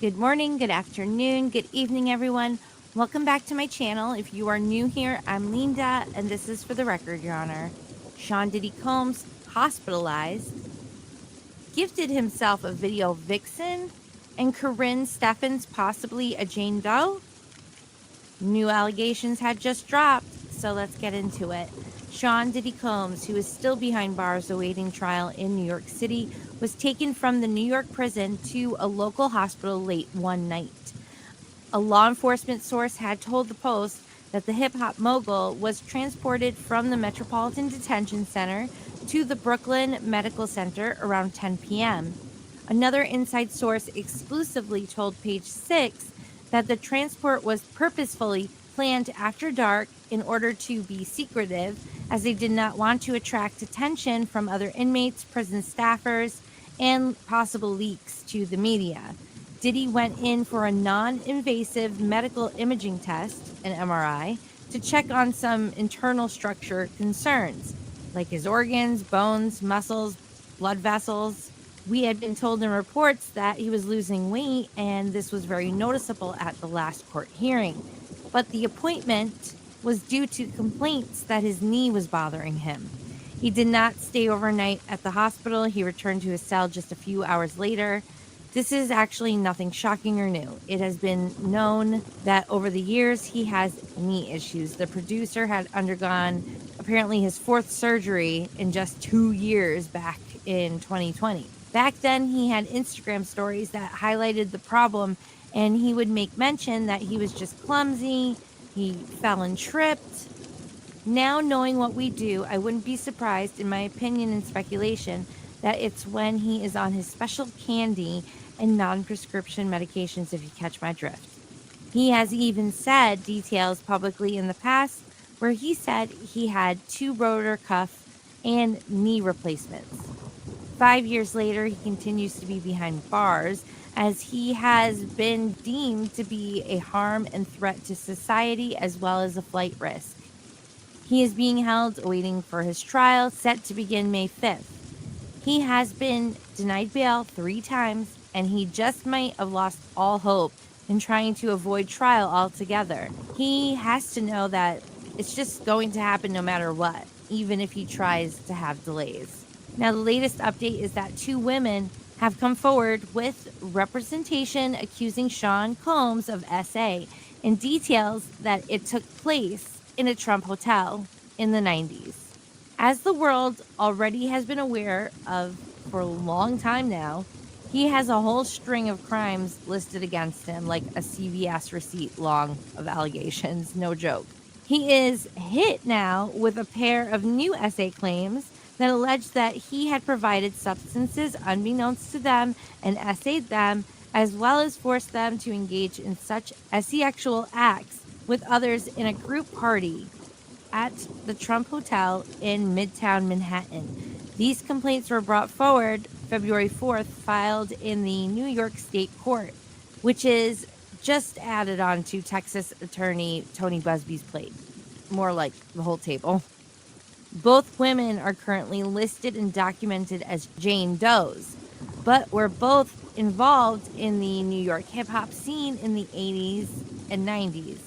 Good morning, good afternoon, good evening, everyone. Welcome back to my channel. If you are new here, I'm Leenda, and this is for the record, Your Honor. Sean Diddy Combs, hospitalized, gifted himself a video Vixen, and Corinne Steffens possibly a Jane Doe. New allegations had just dropped, so let's get into it. Sean Diddy Combs, who is still behind bars awaiting trial in New York City, was taken from the New York prison to a local hospital late one night. A law enforcement source had told the Post that the hip-hop mogul was transported from the Metropolitan Detention Center to the Brooklyn Medical Center around 10 p.m. Another inside source exclusively told Page 6 that the transport was purposefully planned after dark in order to be secretive, as they did not want to attract attention from other inmates, prison staffers, and possible leaks to the media. Diddy went in for a non-invasive medical imaging test, an MRI, to check on some internal structure concerns, like his organs, bones, muscles, blood vessels. We had been told in reports that he was losing weight, and this was very noticeable at the last court hearing. But the appointment was due to complaints that his knee was bothering him. He did not stay overnight at the hospital. He returned to his cell just a few hours later. This is actually nothing shocking or new. It has been known that over the years he has knee issues. The producer had undergone apparently his fourth surgery in just 2 years back in 2020. Back then, he had Instagram stories that highlighted the problem, and he would make mention that he was just clumsy, he fell and tripped. Now, knowing what we do, I wouldn't be surprised, in my opinion and speculation, that it's when he is on his special candy and non-prescription medications, if you catch my drift. He has even said details publicly in the past where he said he had 2 rotor cuff and knee replacements. 5 years later, he continues to be behind bars, as he has been deemed to be a harm and threat to society as well as a flight risk. He is being held awaiting for his trial, set to begin May 5th. He has been denied bail 3 times, and he just might have lost all hope in trying to avoid trial altogether. He has to know that it's just going to happen no matter what, even if he tries to have delays. Now, the latest update is that 2 women have come forward with representation accusing Sean Combs of SA, and details that it took place in a Trump hotel in the 90s. As the world already has been aware of for a long time now, he has a whole string of crimes listed against him, like a CVS receipt long of allegations, no joke. He is hit now with a pair of new SA claims that allege that he had provided substances unbeknownst to them and SA'd them, as well as forced them to engage in such sexual acts with others in a group party at the Trump Hotel in Midtown Manhattan. These complaints were brought forward February 4th, filed in the New York State Court, which is just added on to Texas attorney Tony Busby's plate. More like the whole table. Both women are currently listed and documented as Jane Does, but were both involved in the New York hip-hop scene in the 80s and 90s.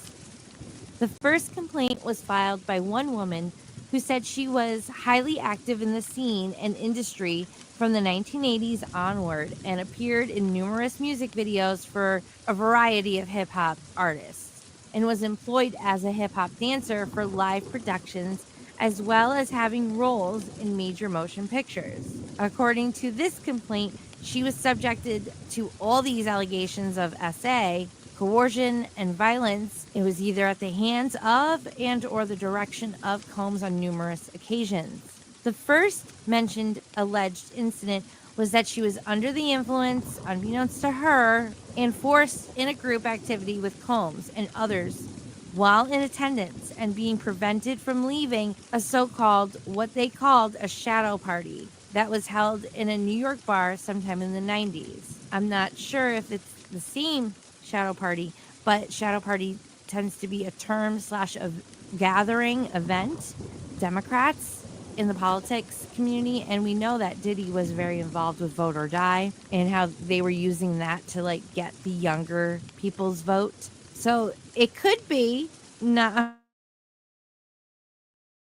The first complaint was filed by one woman who said she was highly active in the scene and industry from the 1980s onward and appeared in numerous music videos for a variety of hip-hop artists, and was employed as a hip-hop dancer for live productions, as well as having roles in major motion pictures. According to this complaint, she was subjected to all these allegations of SA, coercion, and violence. It was either at the hands of and or the direction of Combs on numerous occasions. The first mentioned alleged incident was that she was under the influence, unbeknownst to her, and forced in a group activity with Combs and others while in attendance and being prevented from leaving a so-called, what they called a shadow party that was held in a New York bar sometime in the 90s. I'm not sure if it's the same shadow party, but shadow party tends to be a term / a gathering event. Democrats in the politics community, and we know that Diddy was very involved with Vote or Die and how they were using that to like get the younger people's vote. So it could be not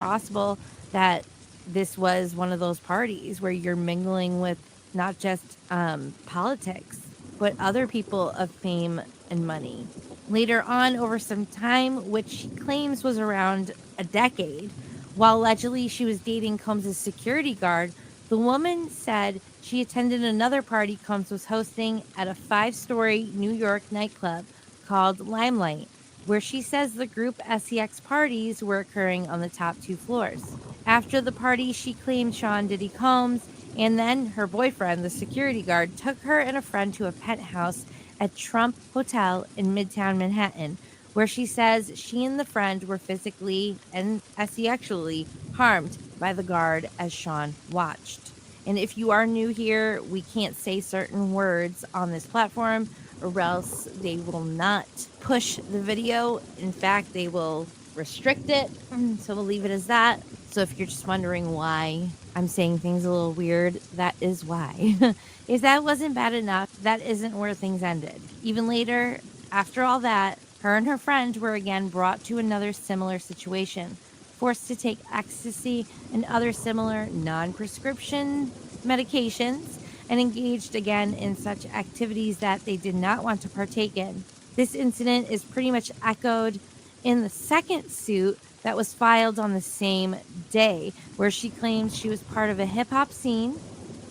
possible that this was one of those parties where you're mingling with not just politics, but other people of fame and money. Later on, over some time, which she claims was around a decade, while allegedly she was dating Combs' security guard, the woman said she attended another party Combs was hosting at a 5-story New York nightclub called Limelight, where she says the group SEX parties were occurring on the top 2 floors. After the party, she claimed Sean Diddy Combs and then her boyfriend, the security guard, took her and a friend to a penthouse at Trump Hotel in Midtown Manhattan, where she says she and the friend were physically and sexually harmed by the guard as Sean watched. And if you are new here, we can't say certain words on this platform or else they will not push the video. In fact, they will restrict it. So we'll leave it as that. So if you're just wondering why I'm saying things a little weird, that is why. If that wasn't bad enough, that isn't where things ended. Even later, after all that, her and her friend were again brought to another similar situation, forced to take ecstasy and other similar non-prescription medications, and engaged again in such activities that they did not want to partake in. This incident is pretty much echoed in the second suit that was filed on the same day, where she claims she was part of a hip-hop scene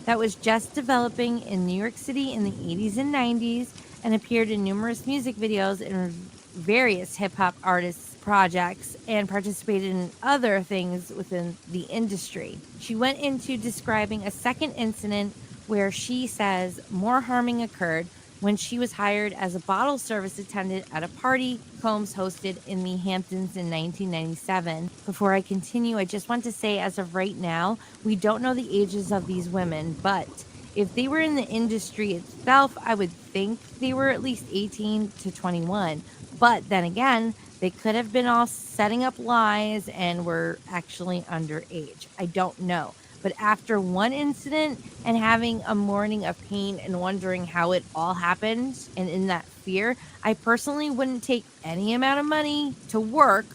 that was just developing in New York City in the 80s and 90s and appeared in numerous music videos and various hip-hop artists' projects and participated in other things within the industry. She went into describing a second incident where she says more harming occurred when she was hired as a bottle service attendant at a party Combs hosted in the Hamptons in 1997. Before I continue, I just want to say, as of right now, we don't know the ages of these women, but if they were in the industry itself, I would think they were at least 18 to 21. But then again, they could have been all setting up lies and were actually underage. I don't know. But after one incident and having a morning of pain and wondering how it all happened and in that fear, I personally wouldn't take any amount of money to work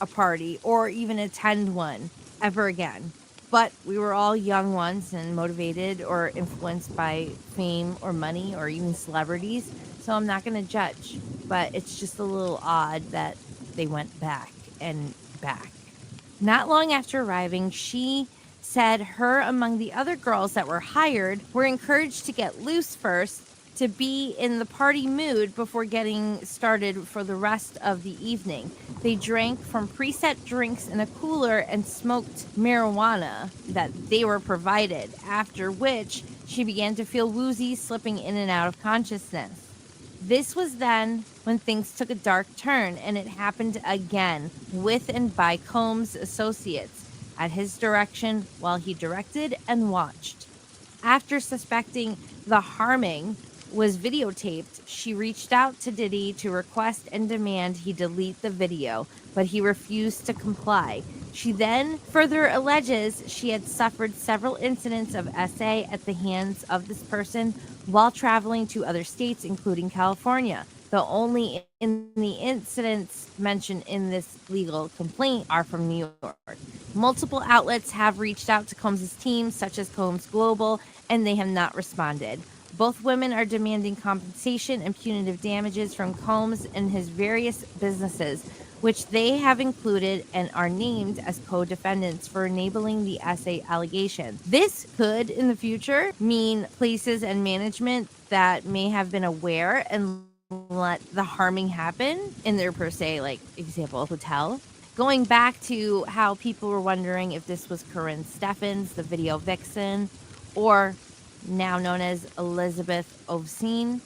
a party or even attend one ever again. But we were all young once and motivated or influenced by fame or money or even celebrities. So I'm not going to judge. But it's just a little odd that they went back and back. Not long after arriving, she said her, among the other girls that were hired, were encouraged to get loose first to be in the party mood before getting started for the rest of the evening. They drank from preset drinks in a cooler and smoked marijuana that they were provided, after which she began to feel woozy, slipping in and out of consciousness. This was then when things took a dark turn, and it happened again with and by Combs' associates at his direction while he directed and watched. After suspecting the harming was videotaped, she reached out to Diddy to request and demand he delete the video, but he refused to comply. She then further alleges she had suffered several incidents of SA at the hands of this person while traveling to other states, including California. The only in the incidents mentioned in this legal complaint are from New York. Multiple outlets have reached out to Combs' team, such as Combs Global, and they have not responded. Both women are demanding compensation and punitive damages from Combs and his various businesses, which they have included and are named as co-defendants for enabling the SA allegation. This could, in the future, mean places and management that may have been aware and let the harming happen in their, per se, like, example, hotel. Going back to how people were wondering if this was Corinne Steffens, the video Vixen, or now known as Elizabeth Ovsine.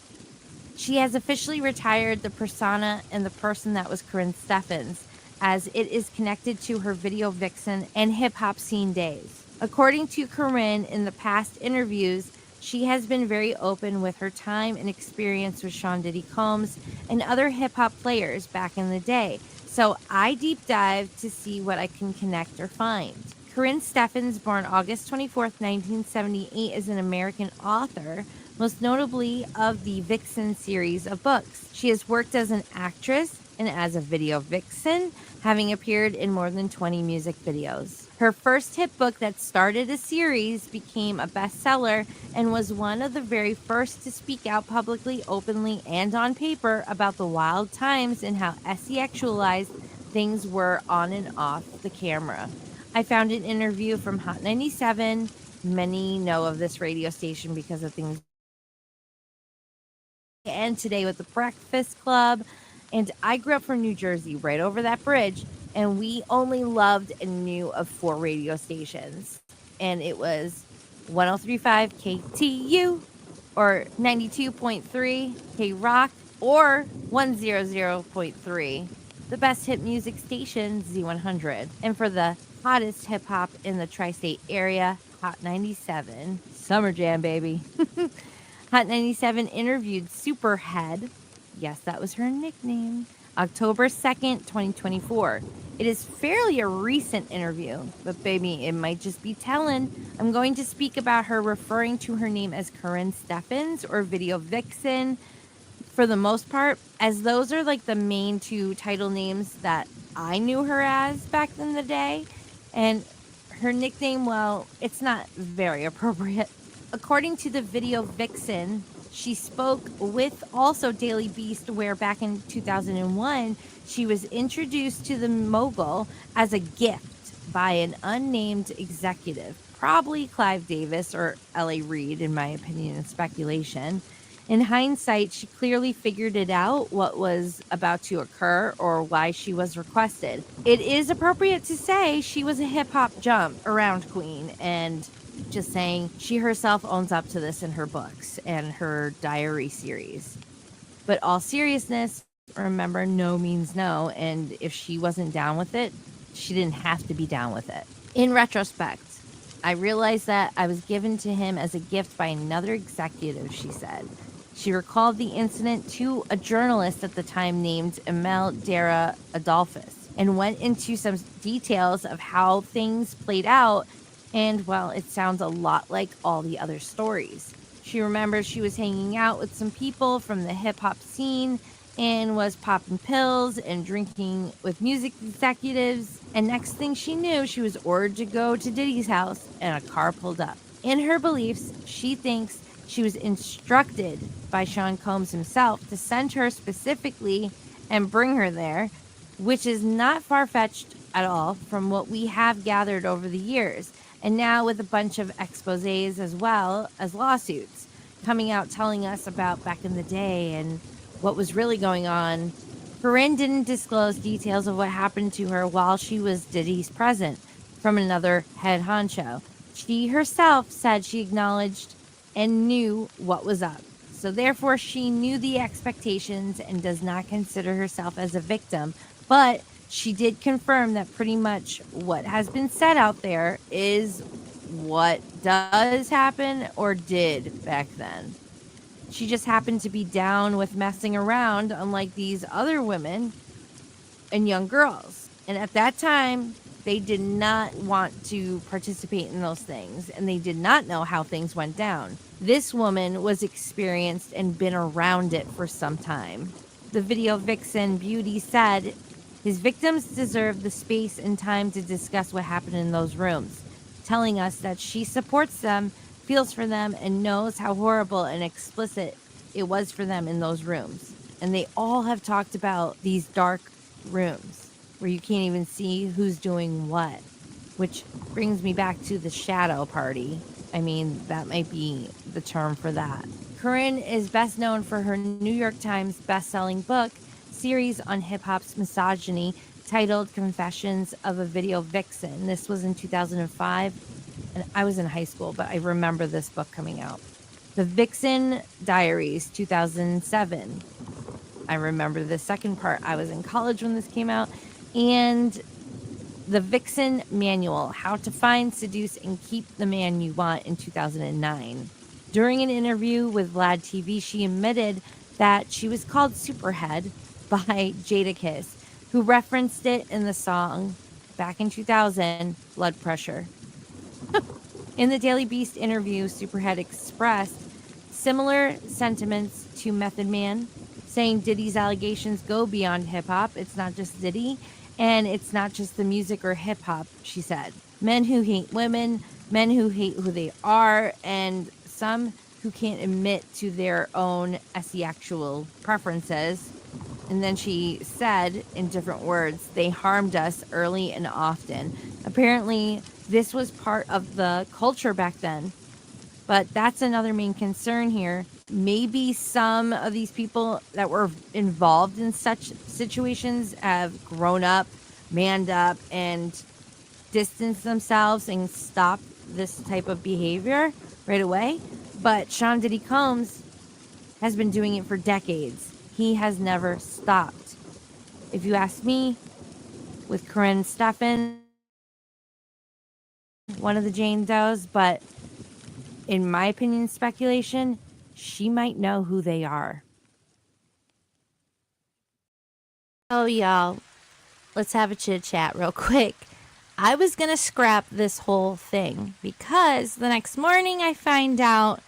She has officially retired the persona and the person that was Corinne Steffens, as it is connected to her video Vixen and hip-hop scene days. According to Corinne, in the past interviews, she has been very open with her time and experience with Sean Diddy Combs and other hip-hop players back in the day. So I deep dived to see what I can connect or find. Corinne Steffens, born August 24th, 1978, is an American author, most notably of the Vixen series of books. She has worked as an actress and as a video vixen, having appeared in more than 20 music videos. Her first hit book that started a series became a bestseller and was one of the very first to speak out publicly, openly, and on paper about the wild times and how sexualized things were on and off the camera. I found an interview from Hot 97. Many know of this radio station because of things. And Today with the Breakfast Club. And I grew up from New Jersey, right over that bridge. And we only loved and knew of 4 radio stations. And it was 1035 KTU, or 92.3 K Rock, or 100.3, the best hit music station, Z100. And for the hottest hip hop in the tri-state area, Hot 97. Summer Jam, baby. Hot 97 interviewed Superhead. Yes, that was her nickname. October 2nd, 2024. It is fairly a recent interview, but baby, it might just be telling. I'm going to speak about her referring to her name as Corinne Steffens or Video Vixen for the most part, as those are like the main 2 title names that I knew her as back in the day. And her nickname, well, it's not very appropriate. According to the Video Vixen, she spoke with also Daily Beast, where back in 2001, she was introduced to the mogul as a gift by an unnamed executive, probably Clive Davis or L.A. Reid, in my opinion and speculation. In hindsight, she clearly figured it out what was about to occur or why she was requested. It is appropriate to say she was a hip-hop jump around queen, and just saying, she herself owns up to this in her books and her diary series. But all seriousness, remember, no means no, and if she wasn't down with it, she didn't have to be down with it. In retrospect, I realized that I was given to him as a gift by another executive, she said. She recalled the incident to a journalist at the time named Emel Dara Adolphus and went into some details of how things played out. And, well, it sounds a lot like all the other stories. She remembers she was hanging out with some people from the hip-hop scene and was popping pills and drinking with music executives. And next thing she knew, she was ordered to go to Diddy's house and a car pulled up. In her beliefs, she thinks she was instructed by Sean Combs himself to send her specifically and bring her there, which is not far-fetched at all from what we have gathered over the years. And now with a bunch of exposés as well as lawsuits coming out telling us about back in the day and what was really going on. Corinne didn't disclose details of what happened to her while she was Diddy's present from another head honcho. She herself said she acknowledged and knew what was up. So therefore, she knew the expectations and does not consider herself as a victim. But she did confirm that pretty much what has been said out there is what does happen or did back then. She just happened to be down with messing around, unlike these other women and young girls. And at that time, they did not want to participate in those things, and they did not know how things went down. This woman was experienced and been around it for some time. The Video Vixen Beauty said, his victims deserve the space and time to discuss what happened in those rooms, telling us that she supports them, feels for them, and knows how horrible and explicit it was for them in those rooms. And they all have talked about these dark rooms where you can't even see who's doing what, which brings me back to the shadow party. I mean, that might be the term for that. Corinne is best known for her New York Times best-selling book series on hip-hop's misogyny titled Confessions of a Video Vixen. This was in 2005, and I was in high school, but I remember this book coming out. The Vixen Diaries, 2007. I remember the second part. I was in college when this came out. And the Vixen Manual, How to Find, Seduce, and Keep the Man You Want, in 2009. During an interview with Vlad TV, she admitted that she was called Superhead by Jadakiss, who referenced it in the song back in 2000, blood pressure. In the Daily Beast interview, Superhead expressed similar sentiments to Method Man, saying Diddy's allegations go beyond hip-hop. It's not just Diddy, and it's not just the music or hip-hop, she said. Men who hate women, men who hate who they are, and some who can't admit to their own sexual preferences. And then she said, in different words, they harmed us early and often. Apparently, this was part of the culture back then. But that's another main concern here. Maybe some of these people that were involved in such situations have grown up, manned up, and distanced themselves and stopped this type of behavior right away. But Sean Diddy Combs has been doing it for decades. He has never stopped. If you ask me, with Corinne Stephens, one of the Jane Does, but in my opinion, speculation, she might know who they are. Oh, y'all, let's have a chit chat real quick. I was going to scrap this whole thing because the next morning I find out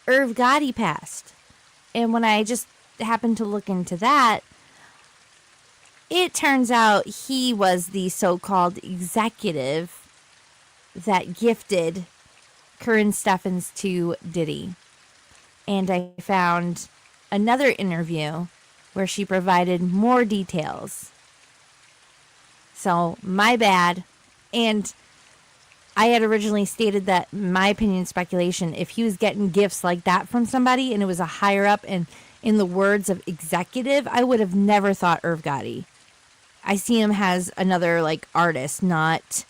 Irv Gotti passed. And when I just happened to look into that, it turns out he was the so-called executive that gifted Corinne Stephens to Diddy. And I found another interview where she provided more details. So, my bad. And I had originally stated that, my opinion, speculation, if he was getting gifts like that from somebody and it was a higher up, and in the words of executive, I would have never thought Irv Gotti. I see him as another like artist, not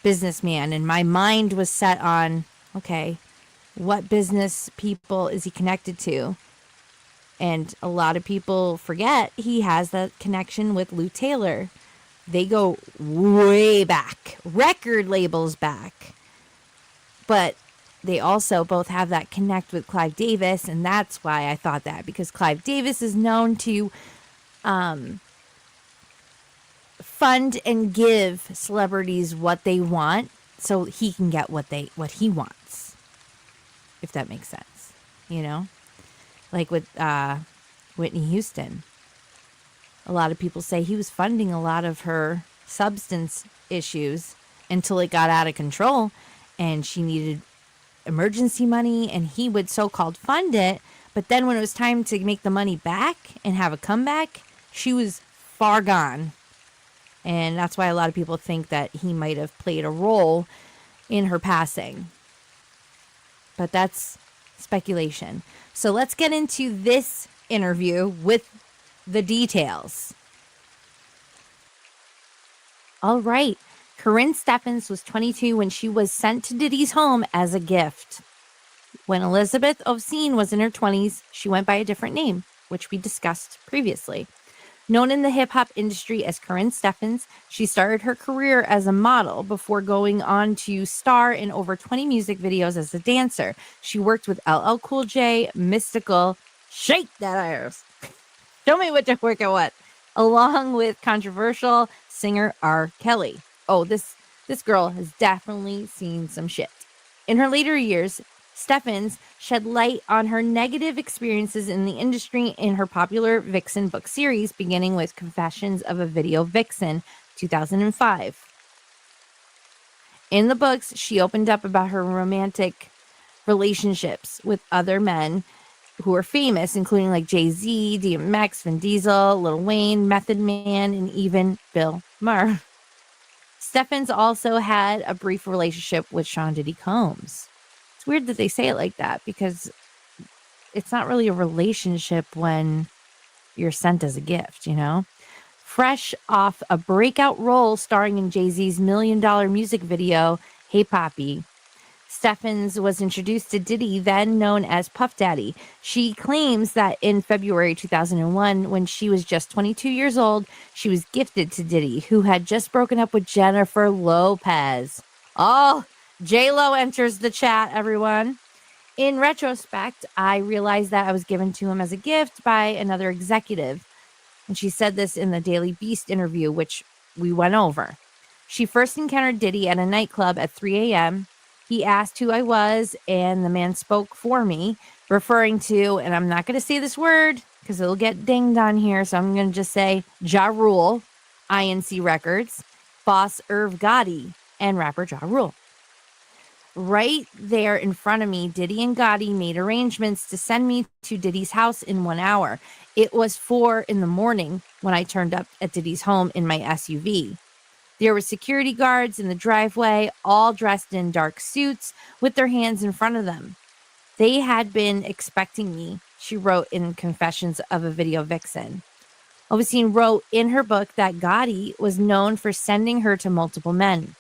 businessman. And my mind was set on, okay, what business people is he connected to? And a lot of people forget he has that connection with Lou Taylor. They go way back, record labels back. But they also both have that connect with Clive Davis, and that's why I thought that, because Clive Davis is known to fund and give celebrities what they want so he can get what he wants, if that makes sense, you know? Like with Whitney Houston. A lot of people say he was funding a lot of her substance issues until it got out of control and she needed emergency money, and he would so-called fund it. But then when it was time to make the money back and have a comeback, she was far gone. And that's why a lot of people think that he might have played a role in her passing. But that's speculation. So let's get into this interview with the details. All right. Corinne Stephens was 22 when she was sent to Diddy's home as a gift. When Elizabeth Ovsine was in her 20s, she went by a different name, which we discussed previously. Known in the hip-hop industry as Corinne Stephens, she started her career as a model before going on to star in over 20 music videos as a dancer. She worked with LL Cool J, Mystical, Shake That Ass, Show Me What You Working With, along with controversial singer R. Kelly. Oh, this girl has definitely seen some shit. In her later years, Stephens shed light on her negative experiences in the industry in her popular Vixen book series, beginning with Confessions of a Video Vixen, 2005. In the books, she opened up about her romantic relationships with other men who are famous, including like Jay-Z, DMX, Vin Diesel, Lil Wayne, Method Man, and even Bill Maher. Stephens also had a brief relationship with Sean Diddy Combs. It's weird that they say it like that because it's not really a relationship when you're sent as a gift, you know? Fresh off a breakout role starring in Jay-Z's $1 million music video, Hey Papi, Stephens was introduced to Diddy, then known as Puff Daddy. She claims that in February 2001, when she was just 22 years old, she was gifted to Diddy, who had just broken up with Jennifer Lopez. Oh, J-Lo enters the chat, everyone. In retrospect, I realized that I was given to him as a gift by another executive. And she said this in the Daily Beast interview, which we went over. She first encountered Diddy at a nightclub at 3 a.m. He asked who I was, and the man spoke for me, referring to, and I'm not going to say this word because it'll get dinged on here, so I'm going to just say Jarule, INC Records, boss Irv Gotti, and rapper Jarule. Right there in front of me, Diddy and Gotti made arrangements to send me to Diddy's house in 1 hour. It was 4 in the morning when I turned up at Diddy's home in my SUV. There were security guards in the driveway, all dressed in dark suits with their hands in front of them. They had been expecting me, she wrote in Confessions of a Video Vixen. Obscene wrote in her book that Gotti was known for sending her to multiple men.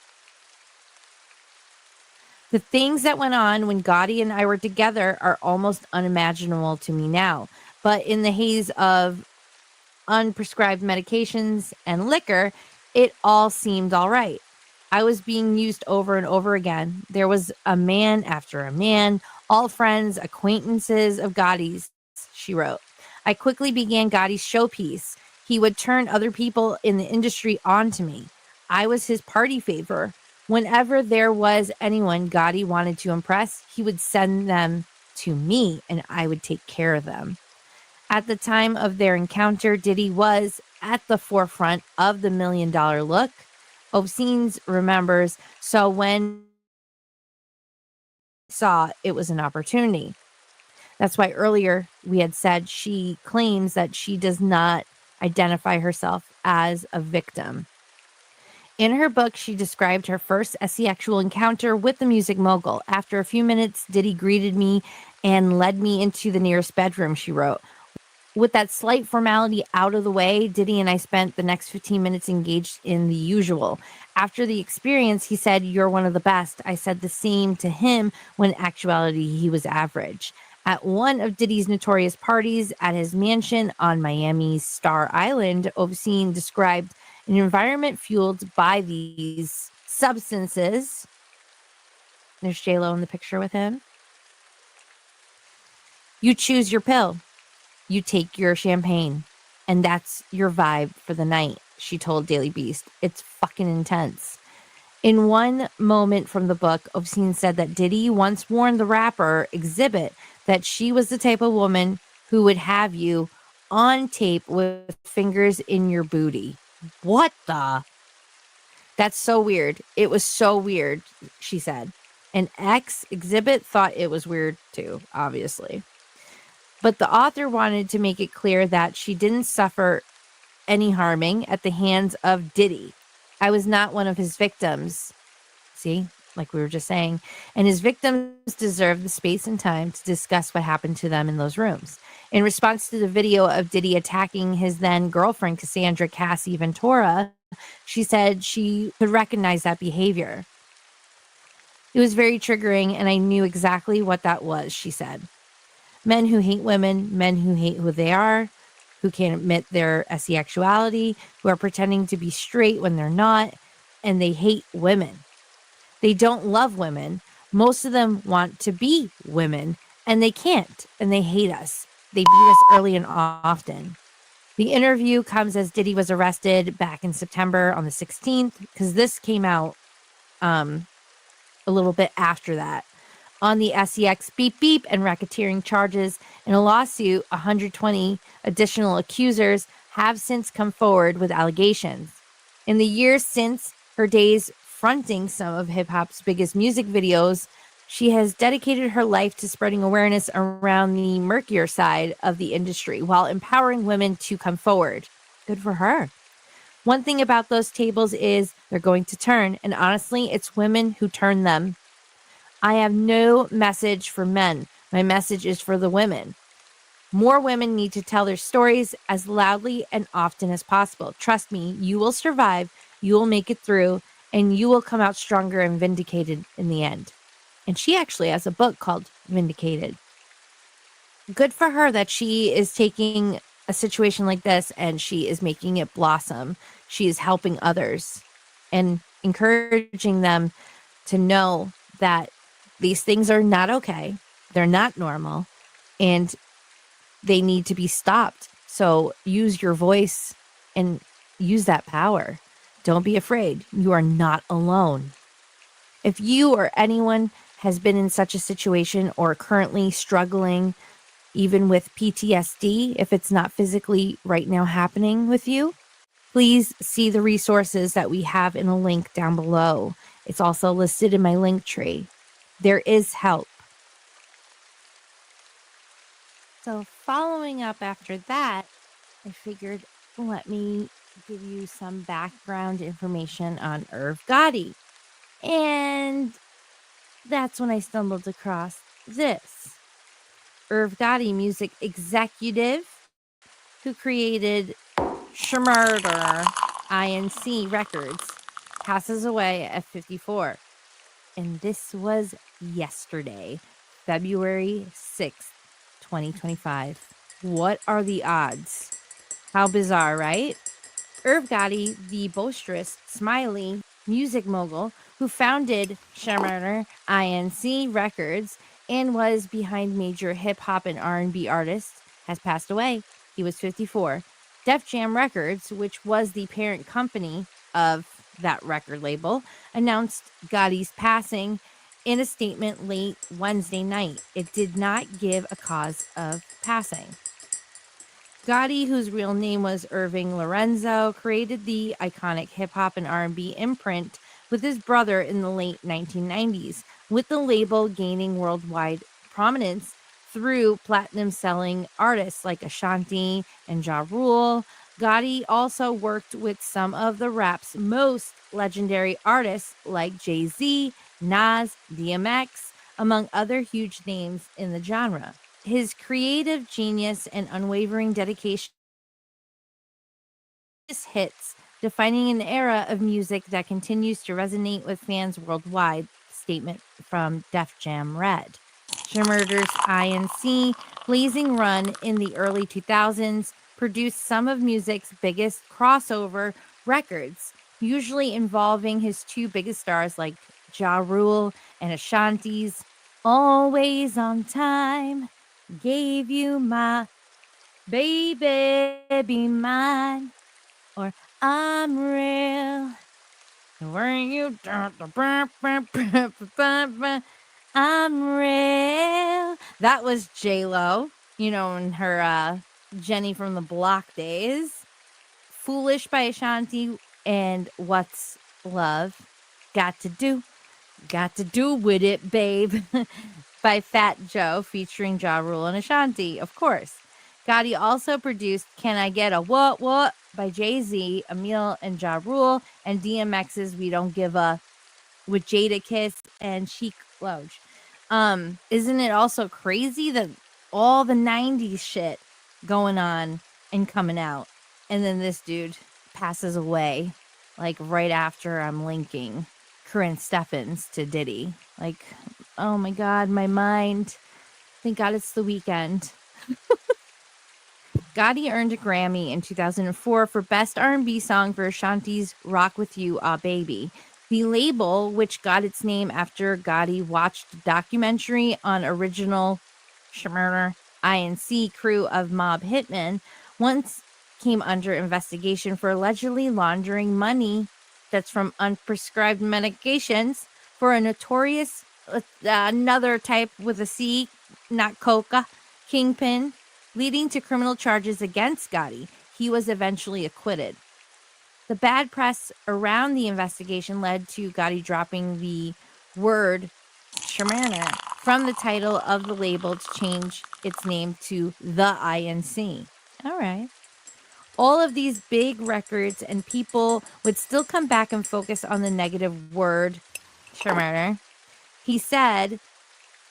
The things that went on when Gotti and I were together are almost unimaginable to me now. But in the haze of unprescribed medications and liquor, it all seemed all right. I was being used over and over again. There was a man after a man, all friends, acquaintances of Gotti's, she wrote. I quickly began Gotti's showpiece. He would turn other people in the industry onto me. I was his party favor. Whenever there was anyone Gotti wanted to impress, he would send them to me and I would take care of them. At the time of their encounter, Diddy was at the forefront of the $1 million look. Obscenes remembers, so when saw it was an opportunity. That's why earlier we had said she claims that she does not identify herself as a victim. In her book, she described her first sexual encounter with the music mogul. After a few minutes, Diddy greeted me and led me into the nearest bedroom, she wrote. With that slight formality out of the way, Diddy and I spent the next 15 minutes engaged in the usual. After the experience, he said, "You're one of the best." I said the same to him when in actuality he was average. At one of Diddy's notorious parties at his mansion on Miami's Star Island, Obscene described an environment fueled by these substances. There's J-Lo in the picture with him. You choose your pill. You take your champagne. And that's your vibe for the night, she told Daily Beast. It's fucking intense. In one moment from the book, Obscene said that Diddy once warned the rapper Exhibit that she was the type of woman who would have you on tape with fingers in your booty. What the? That's so weird. It was so weird, she said. And Exhibit thought it was weird too, obviously. But the author wanted to make it clear that she didn't suffer any harming at the hands of Diddy. I was not one of his victims. See, like we were just saying. And his victims deserve the space and time to discuss what happened to them in those rooms. In response to the video of Diddy attacking his then girlfriend, Cassandra Cassie Ventura, she said she could recognize that behavior. It was very triggering, and I knew exactly what that was, she said. Men who hate women, men who hate who they are, who can't admit their asexuality, who are pretending to be straight when they're not, and they hate women. They don't love women. Most of them want to be women, and they can't, and they hate us. They beat us early and often. The interview comes as Diddy was arrested back in September on the 16th, because this came out a little bit after that. On the SEX beep beep and racketeering charges. In a lawsuit, 120 additional accusers have since come forward with allegations. In the years since her days fronting some of hip-hop's biggest music videos, she has dedicated her life to spreading awareness around the murkier side of the industry while empowering women to come forward. Good for her. One thing about those tables is they're going to turn, and honestly, it's women who turn them. I have no message for men. My message is for the women. More women need to tell their stories as loudly and often as possible. Trust me, you will survive, you will make it through, and you will come out stronger and vindicated in the end. And she actually has a book called Vindicated. Good for her that she is taking a situation like this and she is making it blossom. She is helping others and encouraging them to know that these things are not okay. They're not normal and they need to be stopped. So use your voice and use that power. Don't be afraid. You are not alone. If you or anyone has been in such a situation or currently struggling, even with PTSD, if it's not physically right now happening with you, please see the resources that we have in a link down below. It's also listed in my link tree. There is help. So following up after that, I figured, let me give you some background information on Irv Gotti. And that's when I stumbled across this. Irv Gotti, music executive who created Schmurder INC Records, passes away at 54. And this was yesterday, February 6th, 2025. What are the odds? How bizarre, right? Irv Gotti, the boisterous, smiley music mogul who founded Schmurder INC Records and was behind major hip-hop and R&B artists, has passed away. He was 54. Def Jam Records, which was the parent company of that record label, announced Gotti's passing in a statement late Wednesday night. It did not give a cause of passing. Gotti, whose real name was Irving Lorenzo, created the iconic hip-hop and R&B imprint with his brother in the late 1990s, with the label gaining worldwide prominence through platinum-selling artists like Ashanti and Jarule. Gotti also worked with some of the rap's most legendary artists like Jay-Z, Nas, DMX, among other huge names in the genre. His creative genius and unwavering dedication hits, defining an era of music that continues to resonate with fans worldwide. Statement from Def Jam Red. Schmurder's INC blazing run in the early 2000s produced some of music's biggest crossover records, usually involving his two biggest stars like Ja Rule and Ashanti's Always on Time. Gave you my baby, be mine, or I'm real. Where you I'm real. That was J-Lo, you know, in her Jenny from the Block days. Foolish by Ashanti and What's Love? Got to do with it, babe. By Fat Joe featuring Ja Rule and Ashanti, of course. Gotti also produced Can I Get a What What by Jay-Z, Emil and Ja Rule, and DMX's We Don't Give a with Jada Kiss and Chic Lounge. Isn't it also crazy that all the 90s shit going on and coming out, and then this dude passes away like right after I'm linking Corinne Steffens to Diddy. Like, oh my God, my mind. Thank God it's the weekend. Gotti earned a Grammy in 2004 for Best R&B Song for Ashanti's Rock With You, Ah Baby. The label, which got its name after Gotti watched a documentary on original Schmurder INC crew of mob hitmen, once came under investigation for allegedly laundering money that's from unprescribed medications for a notorious, another type with a C, not coca, kingpin, leading to criminal charges against Gotti. He was eventually acquitted. The bad press around the investigation led to Gotti dropping the word Schmurder from the title of the label to change its name to The INC. All right. All of these big records and people would still come back and focus on the negative word Schmurder. He said,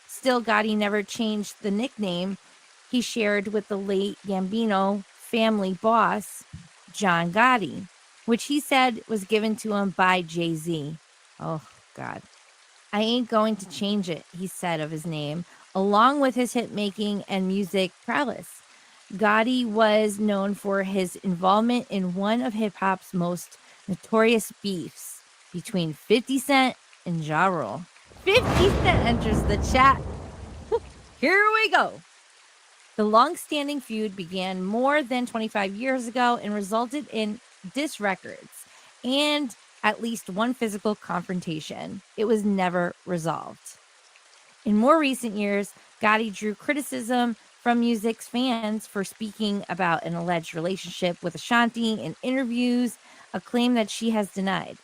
still Gotti never changed the nickname he shared with the late Gambino family boss, John Gotti, which he said was given to him by Jay-Z. Oh, God. I ain't going to change it, he said of his name, along with his hit making and music prowess. Gotti was known for his involvement in one of hip-hop's most notorious beefs between 50 Cent and Ja Rule. 50 Cent enters the chat. Here we go. The long-standing feud began more than 25 years ago and resulted in diss records and at least one physical confrontation. It was never resolved. In more recent years, Gotti drew criticism from music's fans for speaking about an alleged relationship with Ashanti in interviews, a claim that she has denied.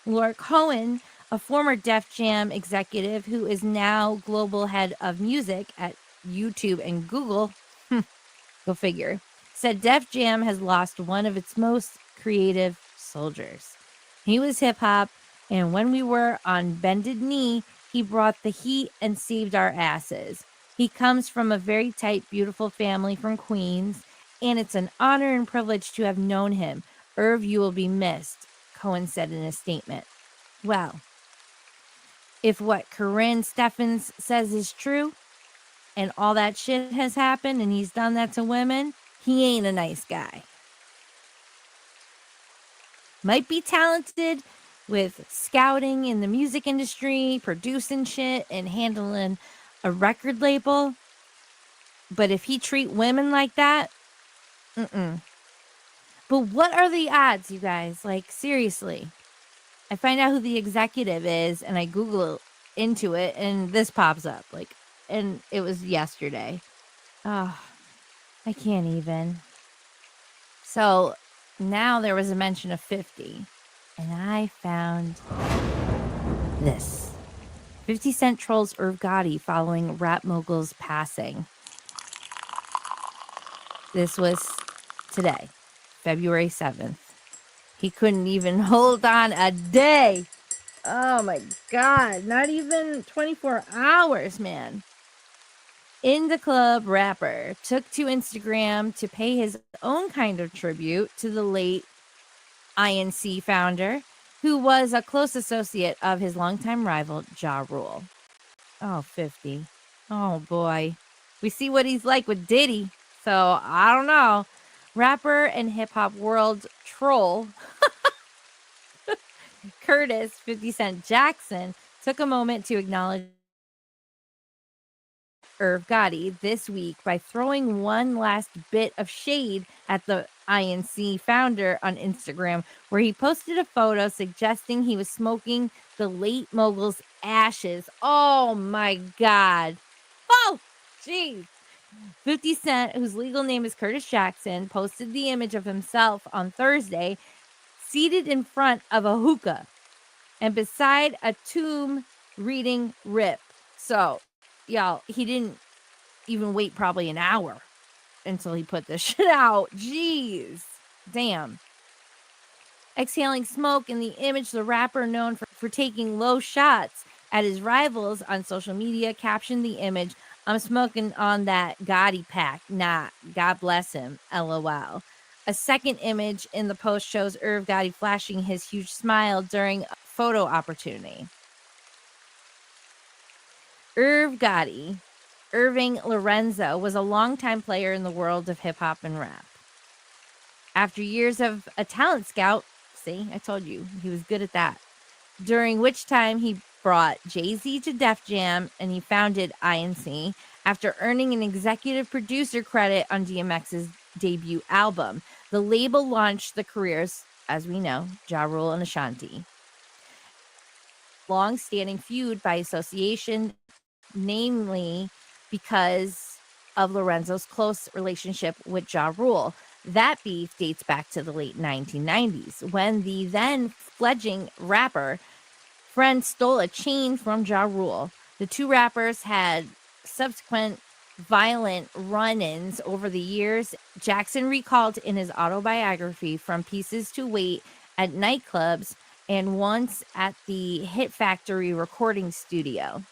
Laura Cohen, a former Def Jam executive who is now global head of music at YouTube and Google, go figure, said Def Jam has lost one of its most creative soldiers. He was hip hop, and when we were on bended knee, he brought the heat and saved our asses. He comes from a very tight, beautiful family from Queens, and it's an honor and privilege to have known him. Irv, you will be missed, Cohen said in a statement. Well, if what Corinne Steffens says is true, and all that shit has happened, and he's done that to women, he ain't a nice guy. Might be talented with scouting in the music industry, producing shit, and handling a record label. But if he treat women like that, But what are the odds, you guys? Like, seriously. I find out who the executive is, and I Google into it, and this pops up. Like, and it was yesterday. Oh, I can't even. So now there was a mention of 50, and I found this. 50 Cent trolls Irv Gotti following rap mogul's passing. This was today, February 7th. He couldn't even hold on a day. Oh my God, not even 24 hours, man. In the Club rapper took to Instagram to pay his own kind of tribute to the late INC founder, who was a close associate of his longtime rival, Jarule. Oh, 50. Oh, boy. We see what he's like with Diddy, so I don't know. Rapper and hip-hop world troll Curtis 50 Cent Jackson took a moment to acknowledge Irv Gotti this week by throwing one last bit of shade at the INC founder on Instagram, where he posted a photo suggesting he was smoking the late mogul's ashes. Oh my God. Oh, jeez. 50 Cent, whose legal name is Curtis Jackson, posted the image of himself on Thursday, seated in front of a hookah and beside a tomb reading RIP. So, y'all, he didn't even wait probably an hour until he put this shit out. Jeez. Damn. Exhaling smoke in the image, the rapper, known for taking low shots at his rivals on social media, captioned the image, "I'm smoking on that Gotti pack. Nah, God bless him. LOL." A second image in the post shows Irv Gotti flashing his huge smile during a photo opportunity. Irv Gotti, Irving Lorenzo, was a longtime player in the world of hip hop and rap. After years of a talent scout, see, I told you, he was good at that, during which time he brought Jay-Z to Def Jam and he founded INC after earning an executive producer credit on DMX's debut album. The label launched the careers, as we know, Jarule and Ashanti. Long-standing feud by association, namely because of Lorenzo's close relationship with Jarule. That beef dates back to the late 1990s when the then fledgling rapper friend stole a chain from Jarule. The two rappers had subsequent violent run-ins over the years. Jackson recalled in his autobiography, "From Pieces to Weight," at nightclubs and once at the Hit Factory recording studio.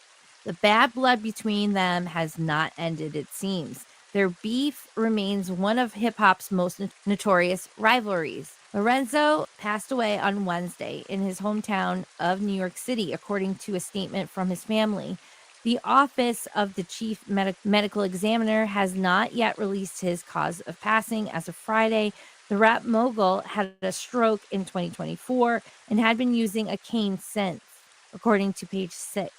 The bad blood between them has not ended, it seems. Their beef remains one of hip-hop's most notorious rivalries. Lorenzo passed away on Wednesday in his hometown of New York City, according to a statement from his family. The office of the chief medical examiner has not yet released his cause of passing. As of Friday, the rap mogul had a stroke in 2024 and had been using a cane since, according to Page 6.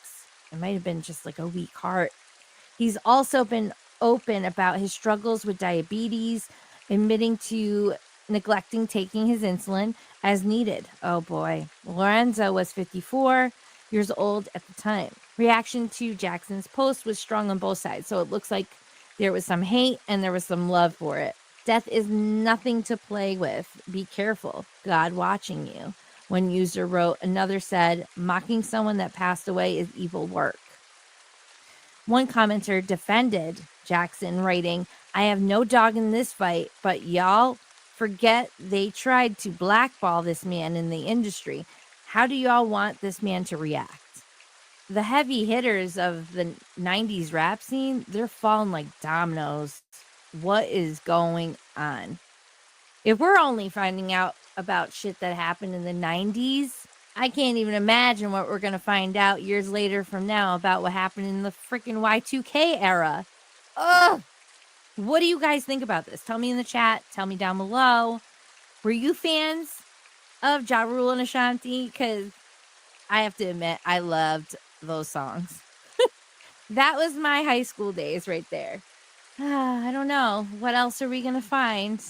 It might have been just like a weak heart. He's also been open about his struggles with diabetes, admitting to neglecting taking his insulin as needed. Oh boy. Lorenzo was 54 years old at the time. Reaction to Jackson's post was strong on both sides. So it looks like there was some hate and there was some love for it. Death is nothing to play with. Be careful. God watching you. One user wrote, another said, mocking someone that passed away is evil work. One commenter defended Jackson, writing, I have no dog in this fight, but y'all forget they tried to blackball this man in the industry. How do y'all want this man to react? The heavy hitters of the 90s rap scene, they're falling like dominoes. What is going on? If we're only finding out about shit that happened in the 90s, I can't even imagine what we're going to find out years later from now about what happened in the freaking Y2K era. Ugh. What do you guys think about this? Tell me in the chat. Tell me down below. Were you fans of Jarule and Ashanti? Because I have to admit, I loved those songs. That was my high school days right there. I don't know. What else are we going to find?